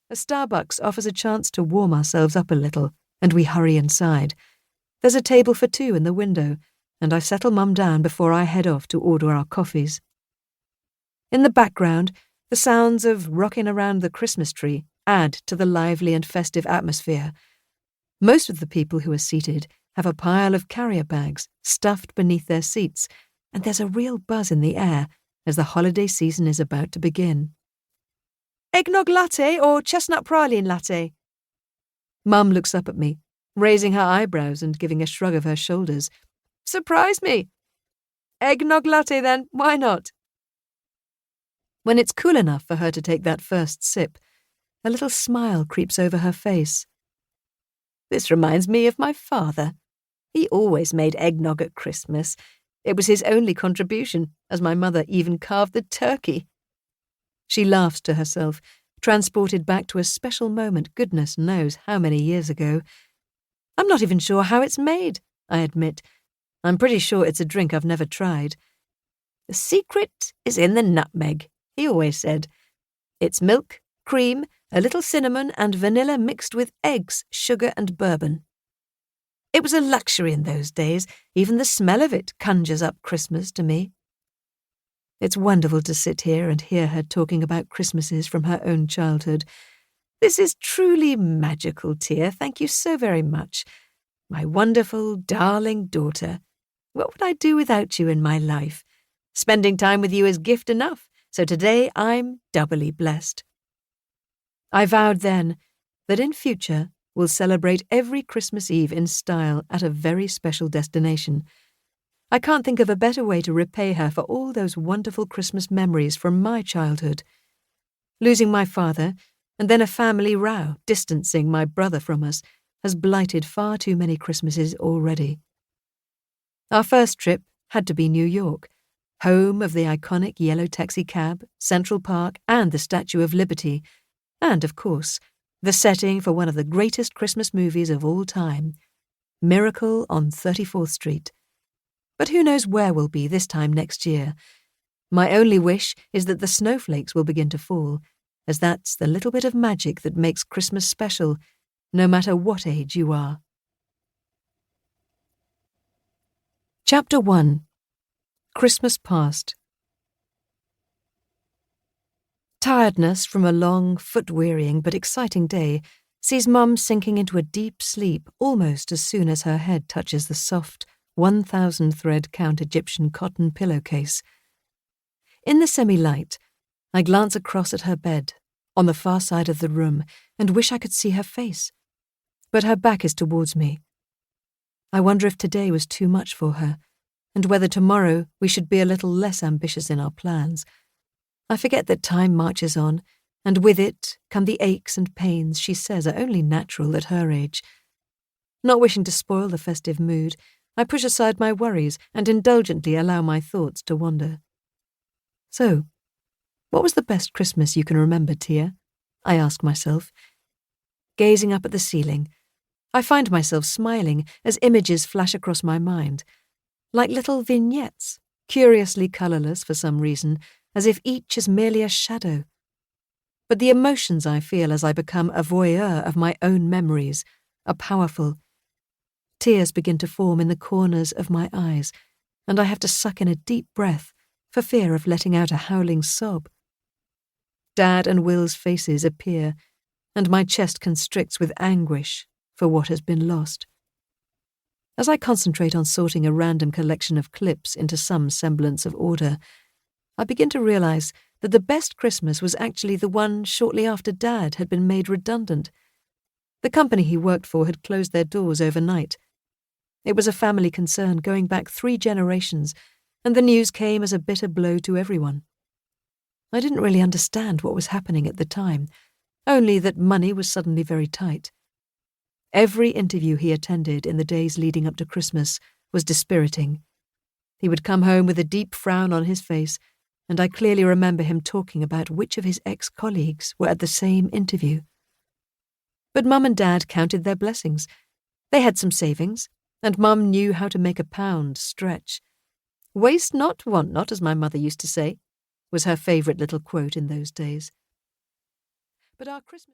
A Starbucks offers a chance to warm ourselves up a little, and we hurry inside. There's a table for two in the window, and I settle Mum down before I head off to order our coffees. In the background, the sounds of rocking around the Christmas tree add to the lively and festive atmosphere. Most of the people who are seated have a pile of carrier bags stuffed beneath their seats, and there's a real buzz in the air as the holiday season is about to begin. Eggnog latte or chestnut praline latte? Mum looks up at me, raising her eyebrows and giving a shrug of her shoulders. Surprise me. Eggnog latte then, why not? When it's cool enough for her to take that first sip, a little smile creeps over her face. This reminds me of my father. He always made eggnog at Christmas. It was his only contribution, as my mother even carved the turkey. She laughs to herself, transported back to a special moment goodness knows how many years ago. I'm not even sure how it's made, I admit. I'm pretty sure it's a drink I've never tried. The secret is in the nutmeg, he always said. It's milk, cream, a little cinnamon and vanilla mixed with eggs, sugar and bourbon. It was a luxury in those days. Even the smell of it conjures up Christmas to me. It's wonderful to sit here and hear her talking about Christmases from her own childhood. This is truly magical, Tia. Thank you so very much. My wonderful, darling daughter. What would I do without you in my life? Spending time with you is gift enough, so today I'm doubly blessed. I vowed then that in future we'll celebrate every Christmas Eve in style at a very special destination. I can't think of a better way to repay her for all those wonderful Christmas memories from my childhood. Losing my father, and then a family row distancing my brother from us, has blighted far too many Christmases already. Our first trip had to be New York, home of the iconic yellow taxicab, Central Park, and the Statue of Liberty, and, of course, the setting for one of the greatest Christmas movies of all time, Miracle on 34th Street. But who knows where we'll be this time next year. My only wish is that the snowflakes will begin to fall, as that's the little bit of magic that makes Christmas special, no matter what age you are. Chapter 1. Christmas Past. Tiredness from a long, foot-wearying but exciting day sees Mum sinking into a deep sleep almost as soon as her head touches the soft, 1,000-thread count Egyptian cotton pillowcase. In the semi-light, I glance across at her bed, on the far side of the room, and wish I could see her face. But her back is towards me. I wonder if today was too much for her, and whether tomorrow we should be a little less ambitious in our plans. I forget that time marches on, and with it come the aches and pains she says are only natural at her age. Not wishing to spoil the festive mood, I push aside my worries and indulgently allow my thoughts to wander. So, what was the best Christmas you can remember, Tia? I ask myself. Gazing up at the ceiling, I find myself smiling as images flash across my mind, like little vignettes, curiously colourless for some reason, as if each is merely a shadow. But the emotions I feel as I become a voyeur of my own memories are powerful. Tears begin to form in the corners of my eyes, and I have to suck in a deep breath for fear of letting out a howling sob. Dad and Will's faces appear, and my chest constricts with anguish for what has been lost. As I concentrate on sorting a random collection of clips into some semblance of order, I begin to realize that the best Christmas was actually the one shortly after Dad had been made redundant. The company he worked for had closed their doors overnight. It was a family concern going back 3 generations, and the news came as a bitter blow to everyone. I didn't really understand what was happening at the time, only that money was suddenly very tight. Every interview he attended in the days leading up to Christmas was dispiriting. He would come home with a deep frown on his face, and I clearly remember him talking about which of his ex-colleagues were at the same interview. But Mum and Dad counted their blessings. They had some savings, and Mum knew how to make a pound stretch. "Waste not, want not," as my mother used to say, was her favourite little quote in those days. But our Christmas